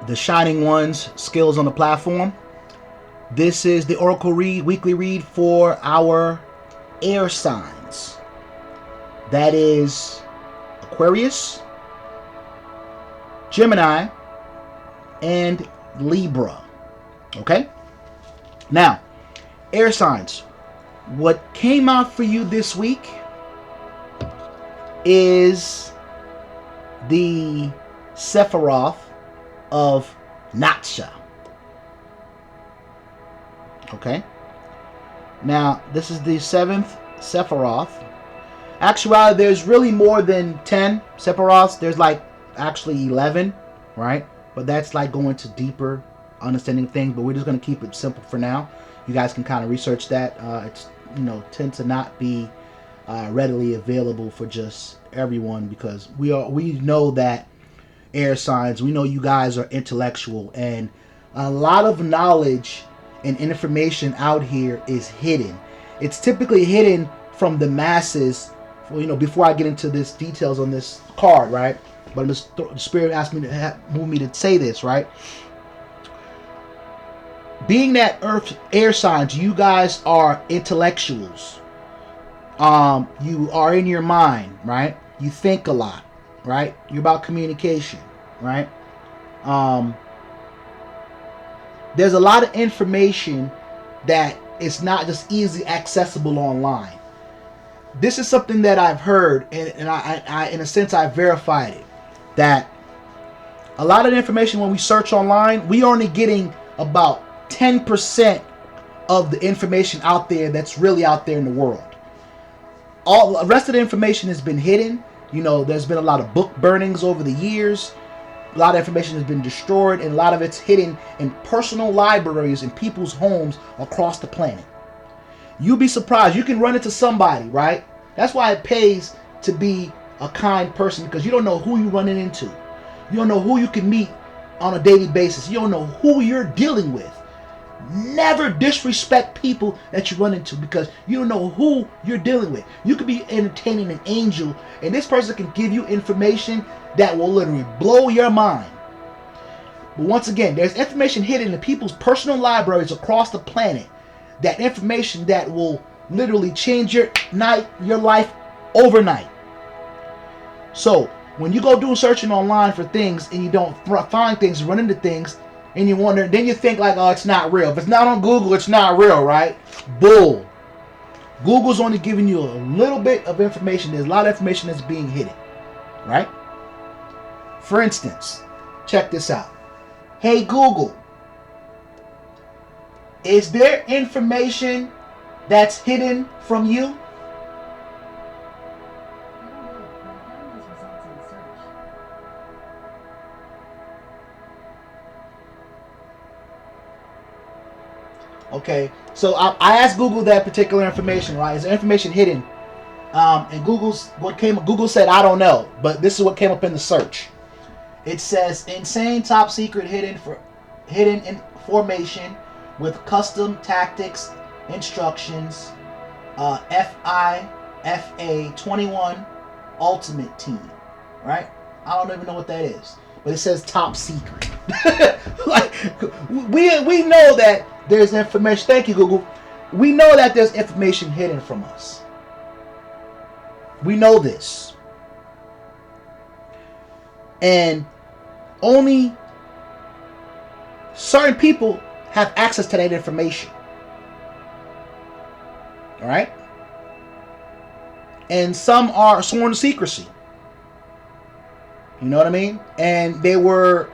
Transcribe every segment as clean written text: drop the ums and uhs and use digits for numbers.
the shining ones, skills on the platform. This is the Oracle weekly read for our air signs. That is Aquarius, Gemini, and Libra. Okay? Now, air signs. What came out for you this week is the Sephiroth of Natsha. Okay? Now, this is the 7th Sephiroth. Actually, there's really more than 10 Sephiroths. There's like actually 11, right? But that's like going to deeper understanding of things, but we're just going to keep it simple for now. You guys can kind of research that. It's, tend to not be readily available for just everyone, because we know that air signs, we know you guys are intellectual, and a lot of knowledge and information out here is hidden. It's typically hidden from the masses. Before I get into this details on this card, right? But the Spirit asked me to move me to say this, right? Being that Earth air signs, you guys are intellectuals. You are in your mind, right? You think a lot, right? You're about communication, right? There's a lot of information that is not just easily accessible online. This is something that I've heard, and I in a sense, I verified it, that a lot of the information when we search online, we are only getting about 10% of the information out there that's really out there in the world. All the rest of the information has been hidden. There's been a lot of book burnings over the years. A lot of information has been destroyed, and a lot of it's hidden in personal libraries in people's homes across the planet. You'll be surprised. You can run into somebody, right? That's why it pays to be a kind person, because you don't know who you're running into. You don't know who you can meet on a daily basis. You don't know who you're dealing with. Never disrespect people that you run into, because you don't know who you're dealing with. You could be entertaining an angel, and this person can give you information that will literally blow your mind. But once again, there's information hidden in people's personal libraries across the planet. That information that will literally change your life overnight. So when you go do searching online for things and you don't find things, run into things, and you wonder, then you think like, oh, it's not real. If it's not on Google, it's not real, right? Bull. Google's only giving you a little bit of information. There's a lot of information that's being hidden, right? For instance, check this out. Hey Google, is there information that's hidden from you? Okay, so I asked Google that particular information, right? Is there information hidden? And Google said, I don't know, but this is what came up in the search. It says insane top secret hidden information with custom tactics instructions, FIFA 21 Ultimate Team, right? I don't even know what that is, but it says top secret. Like we know that there's information. Thank you, Google. We know that there's information hidden from us. We know this, and only certain people have access to that information. All right? And some are sworn to secrecy. You know what I mean? And they were,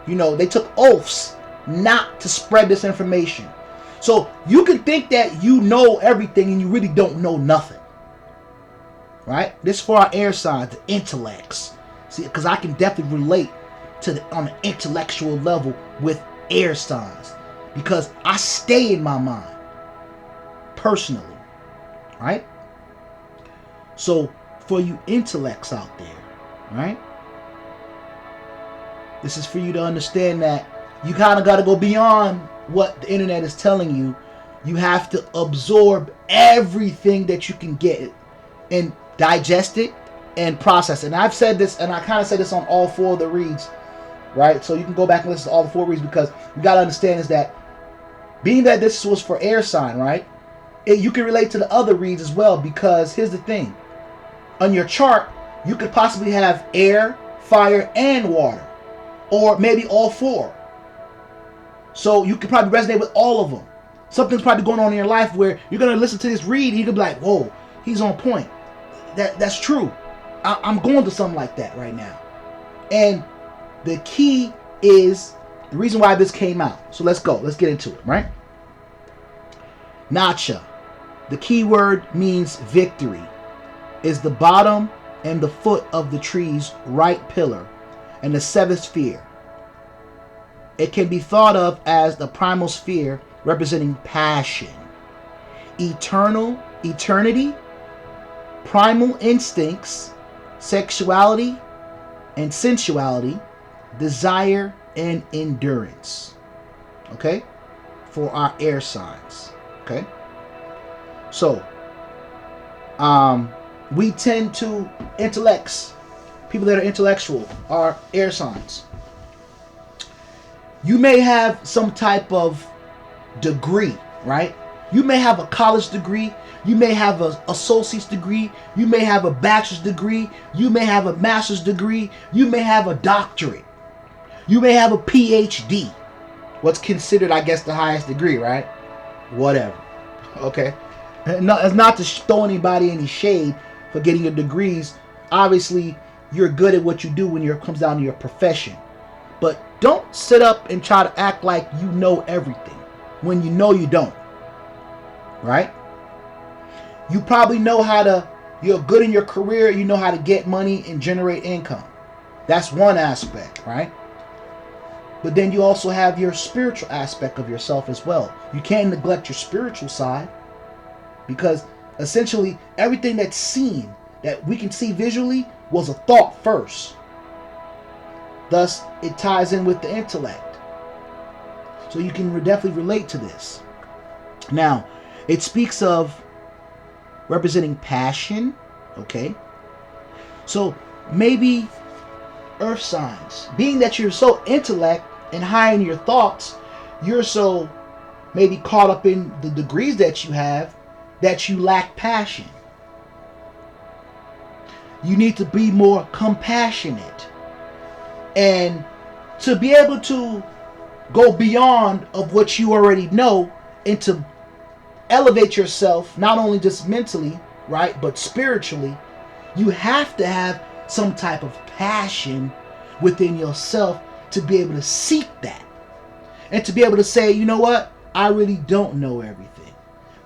they took oaths not to spread this information. So you can think that you know everything and you really don't know nothing. Right? This is for our air signs, the intellects. See, because I can definitely relate to on an intellectual level with air signs, because I stay in my mind personally, right? So for you intellects out there, right, this is for you to understand that you kind of got to go beyond what the internet is telling you. You have to absorb everything that you can get and digest it and process it. And I've said this, and I kind of said this on all four of the reads. right? So you can go back and listen to all the 4 reads, because you got to understand is that being that this was for air sign, right? You can relate to the other reads as well, because here's the thing. On your chart, you could possibly have air, fire, and water, or maybe all 4. So you could probably resonate with all of them. Something's probably going on in your life where you're going to listen to this read and you could be like, whoa, he's on point. That's true. I'm going to something like that right now. And the key is the reason why this came out. So let's go. Let's get into it, right? Nacha. The key word means victory. Is the bottom and the foot of the tree's right pillar and the 7th sphere. It can be thought of as the primal sphere representing passion, eternity, primal instincts, sexuality and sensuality, desire and endurance. Okay? For our air signs. Okay? So, we tend to intellects. People that are intellectual are air signs. You may have some type of degree, right? You may have a college degree. You may have an associate's degree. You may have a bachelor's degree. You may have a master's degree. You may have a doctorate. You may have a PhD. What's considered, I guess, the highest degree, right? Whatever. Okay? No, it's not to throw anybody any shade for getting your degrees. Obviously, you're good at what you do when it comes down to your profession. But don't sit up and try to act like you know everything when you know you don't. Right? You probably know you're good in your career, you know how to get money and generate income. That's one aspect, right? But then you also have your spiritual aspect of yourself as well. You can't neglect your spiritual side, because essentially everything that's seen, that we can see visually, was a thought first. Thus, it ties in with the intellect. So you can definitely relate to this. Now, it speaks of representing passion, okay? So maybe earth signs, being that you're so intellect and high in your thoughts, you're so maybe caught up in the degrees that you have that you lack passion. You need to be more compassionate. And to be able to go beyond of what you already know and to elevate yourself, not only just mentally, right, but spiritually, you have to have some type of passion within yourself to be able to seek that. And to be able to say, you know what, I really don't know everything.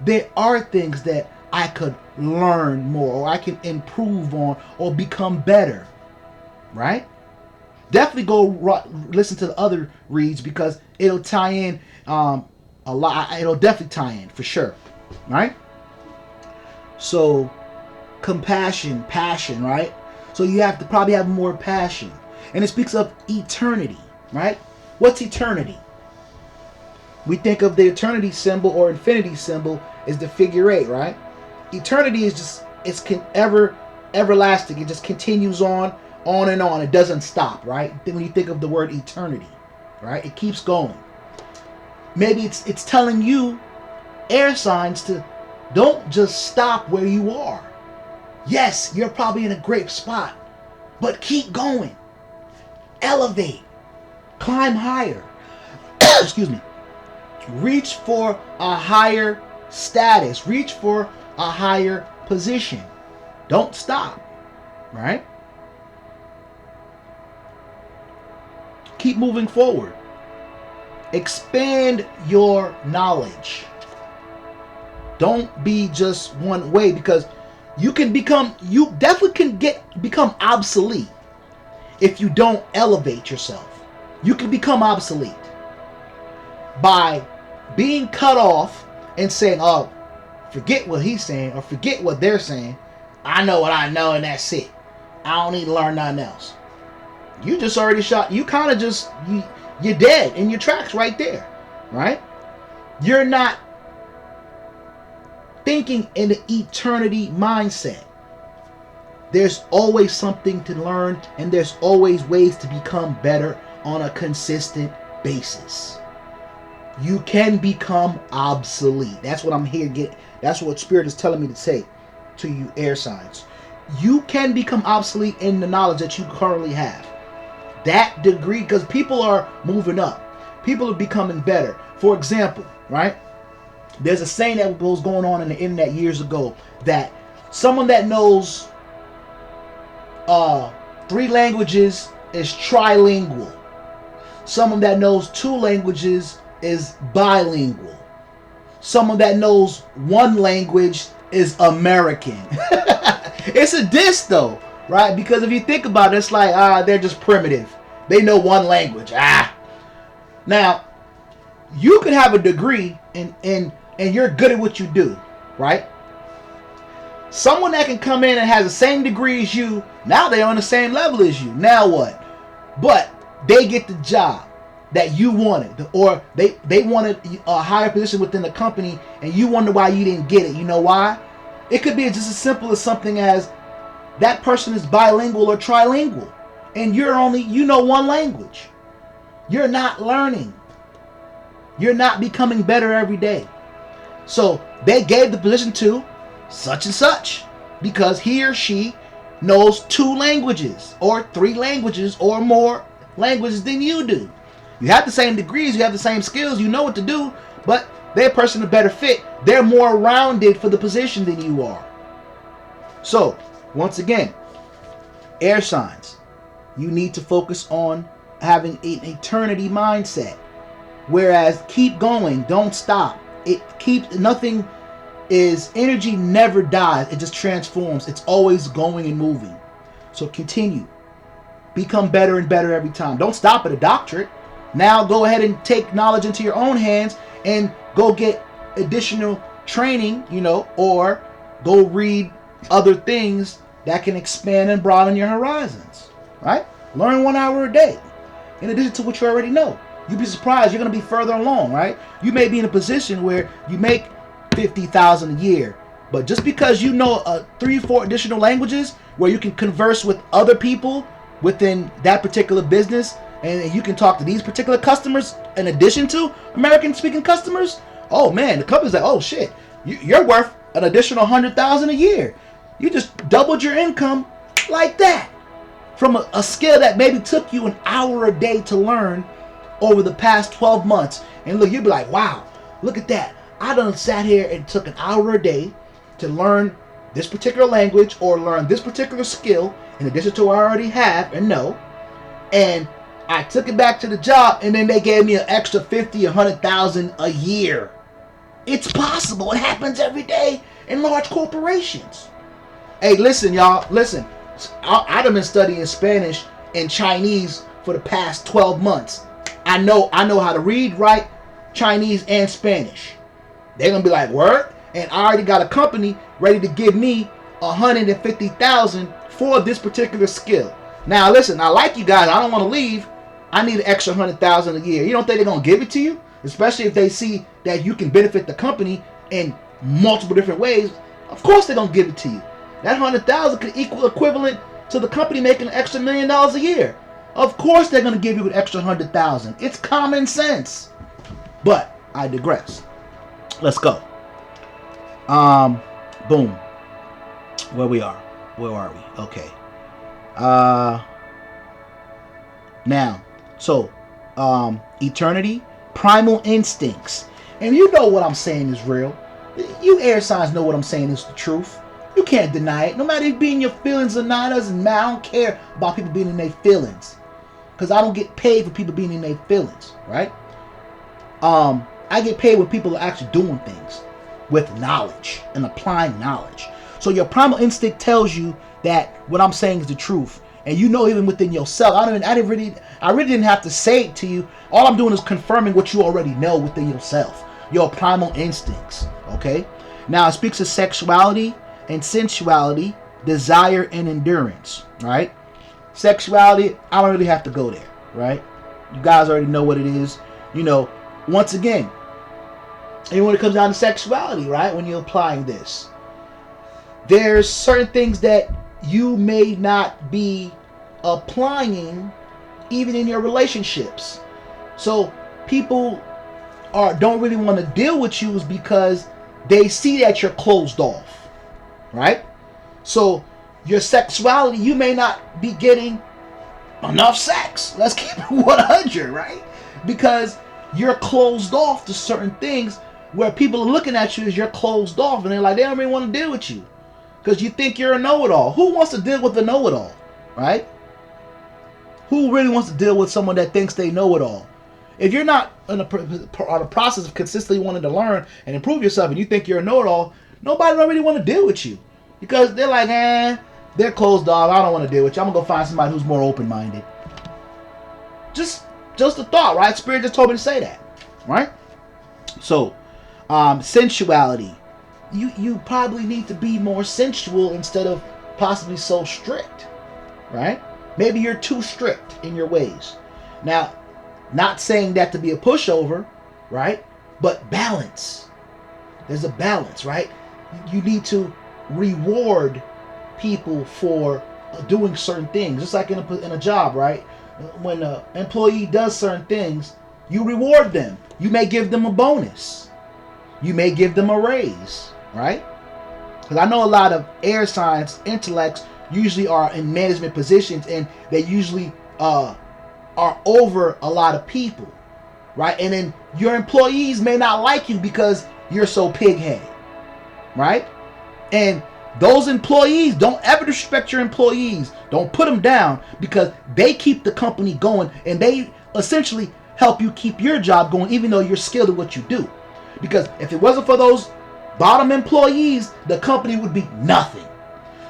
There are things that I could learn more, or I can improve on, or become better, right? Definitely go listen to the other reads, because it'll tie in a lot. It'll definitely tie in for sure, right? So, compassion, passion, right? So you have to probably have more passion. And it speaks of eternity, right? What's eternity? We think of the eternity symbol or infinity symbol as the figure 8, right? Eternity is just, everlasting. It just continues on and on. It doesn't stop, right? When you think of the word eternity, right? It keeps going. Maybe it's telling you, air signs, to don't just stop where you are. Yes, you're probably in a great spot, but keep going. Elevate. Climb higher. Excuse me. Reach for a higher status. Reach for a higher position. Don't stop, right? Keep moving forward. Expand your knowledge. Don't be just one way, because you definitely can become obsolete if you don't elevate yourself. You can become obsolete by being cut off and saying, oh, forget what he's saying, or forget what they're saying. I know what I know, and that's it. I don't need to learn nothing else. You just already shot. You kind of just, you're dead in your tracks right there, right? You're not thinking in the eternity mindset. There's always something to learn, and there's always ways to become better on a consistent basis. You can become obsolete. That's what I'm here that's what Spirit is telling me to say to you, air signs. You can become obsolete in the knowledge that you currently have. That degree, because people are moving up. People are becoming better. For example, right? There's a saying that was going on in the internet years ago that someone that knows 3 languages is trilingual. Someone that knows 2 languages is bilingual. Someone that knows 1 language is American. It's a diss though, right? Because if you think about it, it's like, they're just primitive. They know 1 language. Now, you could have a degree and you're good at what you do, right? Someone that can come in and has the same degree as you, now they're on the same level as you. Now what? But they get the job that you wanted, or they wanted a higher position within the company, and you wonder why you didn't get it. You know why? It could be just as simple as something as that person is bilingual or trilingual, and you know 1 language. You're not learning. You're not becoming better every day. So they gave the position to such and such because he or she knows 2 languages or 3 languages or more languages than you do. You have the same degrees, you have the same skills, you know what to do, but they're a person a better fit. They're more rounded for the position than you are. So, once again, air signs, you need to focus on having an eternity mindset. Whereas keep going, don't stop. Energy never dies, it just transforms. It's always going and moving. So continue. Become better and better every time. Don't stop at a doctorate. Now go ahead and take knowledge into your own hands and go get additional training, or go read other things that can expand and broaden your horizons, right? Learn 1 hour a day in addition to what you already know. You'd be surprised, you're going to be further along, right? You may be in a position where you make $50,000 a year, but just because you know 3 or 4 additional languages where you can converse with other people within that particular business, and you can talk to these particular customers in addition to American speaking customers, oh man, the company's like, oh shit, you're worth an additional $100,000 a year. You just doubled your income like that from a skill that maybe took you an hour a day to learn over the past 12 months. And look, you'd be like, wow, look at that. I done sat here and took an hour a day to learn this particular language or learn this particular skill in addition to what I already have and know. And I took it back to the job, and then they gave me an extra $50,000 or $100,000 a year. It's possible. It happens every day in large corporations. Hey, listen, y'all. Listen, I've been studying Spanish and Chinese for the past 12 months. I know how to read, write Chinese and Spanish. They're gonna be like, word? And I already got a company ready to give me $150,000 for this particular skill. Now, listen, I like you guys. I don't want to leave. I need an extra $100,000 a year. You don't think they're gonna give it to you? Especially if they see that you can benefit the company in multiple different ways. Of course they're gonna give it to you. That $100,000 could equivalent to the company making an extra $1 million a year. Of course they're gonna give you an extra $100,000. It's common sense. But I digress. Let's go. Boom. Where are we? Okay. Now, so, eternity, primal instincts. And you know what I'm saying is real. You air signs know what I'm saying is the truth. You can't deny it. No matter if being your feelings or not, doesn't matter. I don't care about people being in their feelings. Because I don't get paid for people being in their feelings, right? I get paid when people are actually doing things with knowledge and applying knowledge. So your primal instinct tells you that what I'm saying is the truth. And you know even within yourself. I really didn't have to say it to you. All I'm doing is confirming what you already know within yourself. Your primal instincts. Okay? Now it speaks of sexuality and sensuality, desire and endurance. Right? Sexuality, I don't really have to go there. Right? You guys already know what it is. Once again, and when it comes down to sexuality, right? When you're applying this, there's certain things that you may not be applying even in your relationships. So people don't really want to deal with you is because they see that you're closed off, right? So your sexuality, you may not be getting enough sex. Let's keep it 100, right? Because you're closed off to certain things where people are looking at you as you're closed off, and they're like, they don't really want to deal with you because you think you're a know-it-all. Who wants to deal with a know-it-all, right? Who really wants to deal with someone that thinks they know it all? If you're not on a process of consistently wanting to learn and improve yourself, and you think you're a know-it-all, nobody don't really want to deal with you because they're like, they're closed off. I don't want to deal with you. I'm gonna go find somebody who's more open-minded. Just a thought, right? Spirit just told me to say that, right? So, sensuality. You probably need to be more sensual instead of possibly so strict, right? Maybe you're too strict in your ways. Now, not saying that to be a pushover, right? But balance. There's a balance, right? You need to reward people for doing certain things. Just like in a job, right? When an employee does certain things, you reward them. You may give them a bonus. You may give them a raise, right? Because I know a lot of air signs, intellects, usually are in management positions, and they usually are over a lot of people, right? And then your employees may not like you because you're so pig-headed, right? And those employees, don't ever disrespect your employees. Don't put them down because they keep the company going, and they essentially help you keep your job going even though you're skilled at what you do. Because if it wasn't for those bottom employees, the company would be nothing.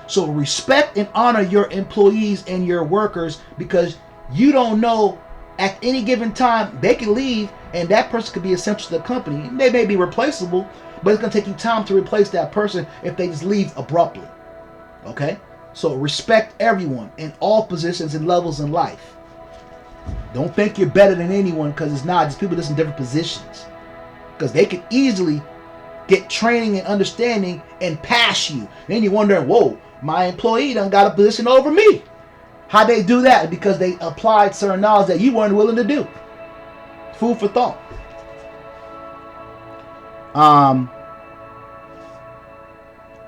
So respect and honor your employees and your workers, because you don't know at any given time they can leave and that person could be essential to the company. They may be replaceable, but it's going to take you time to replace that person if they just leave abruptly. Okay? So respect everyone in all positions and levels in life. Don't think you're better than anyone, because it's not. Just people just in different positions. Because they could easily get training and understanding and pass you. Then you're wondering, whoa, my employee done got a position over me. How'd they do that? Because they applied certain knowledge that you weren't willing to do. Food for thought.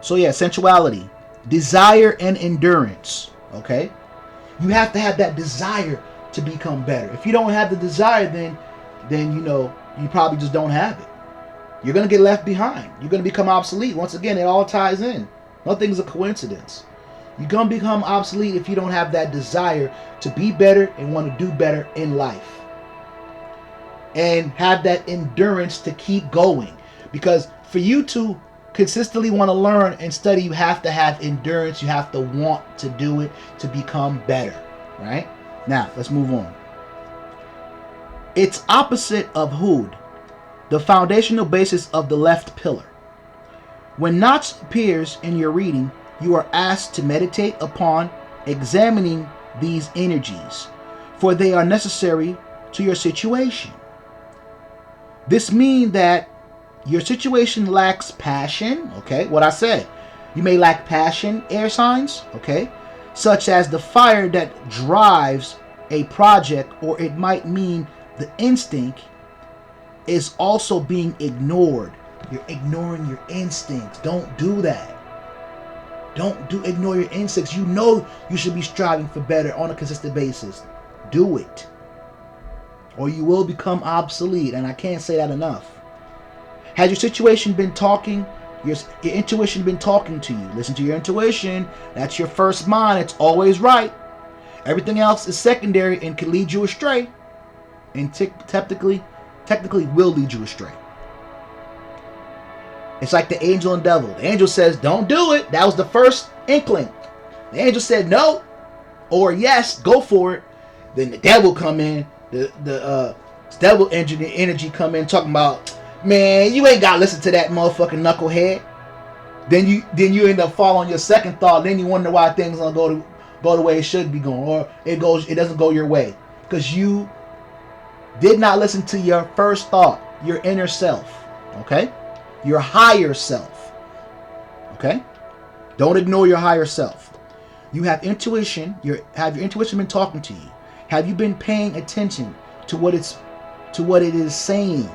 So yeah, sensuality, desire, and endurance. Okay, you have to have that desire to become better. If you don't have the desire, then you probably just don't have it. You're gonna get left behind. You're gonna become obsolete. Once again, it all ties in. Nothing's a coincidence. You're gonna become obsolete if you don't have that desire to be better and want to do better in life, and have that endurance to keep going. Because for you to consistently want to learn and study, you have to have endurance. You have to want to do it to become better, right? Now, let's move on. It's opposite of Hud, the foundational basis of the left pillar. When Notch appears in your reading, you are asked to meditate upon examining these energies, for they are necessary to your situation. This means that your situation lacks passion, okay, what I said. You may lack passion, air signs, okay, such as the fire that drives a project, or it might mean the instinct is also being ignored. You're ignoring your instincts. Don't do that. Ignore your instincts. You know you should be striving for better on a consistent basis. Do it, or you will become obsolete, and I can't say that enough. Has your situation been talking? Your intuition been talking to you? Listen to your intuition. That's your first mind. It's always right. Everything else is secondary and can lead you astray, and technically will lead you astray. It's like the angel and devil. The angel says, don't do it. That was the first inkling. The angel said no or yes, go for it. Then the devil come in. The devil energy come in talking about, man, you ain't got to listen to that motherfucking knucklehead. Then you end up following your second thought. Then you wonder why things don't go the way it should be going, or it doesn't go your way, because you did not listen to your first thought, your inner self. Okay, your higher self. Okay, don't ignore your higher self. You have intuition. Have your intuition been talking to you? Have you been paying attention to what it is saying?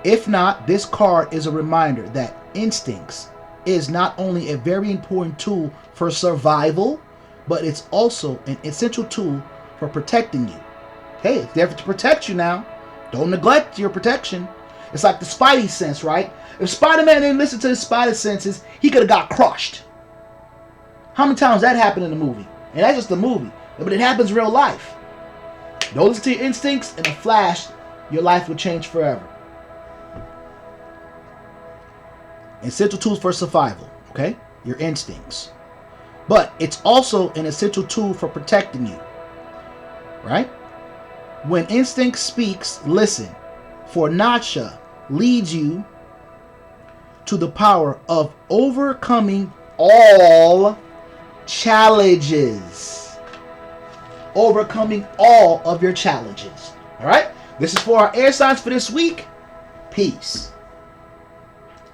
If not, this card is a reminder that instincts is not only a very important tool for survival, but it's also an essential tool for protecting you. Hey, it's there to protect you now. Don't neglect your protection. It's like the Spidey sense, right? If Spider-Man didn't listen to his Spidey senses, he could have got crushed. How many times that happened in the movie? And that's just the movie. But it happens in real life. Don't listen to your instincts, in a flash, your life will change forever. Essential tools for survival, okay? Your instincts. But it's also an essential tool for protecting you, right? When instinct speaks, listen. For Nacha leads you to the power of overcoming all challenges. Overcoming all of your challenges. All right? This is for our air signs for this week. Peace.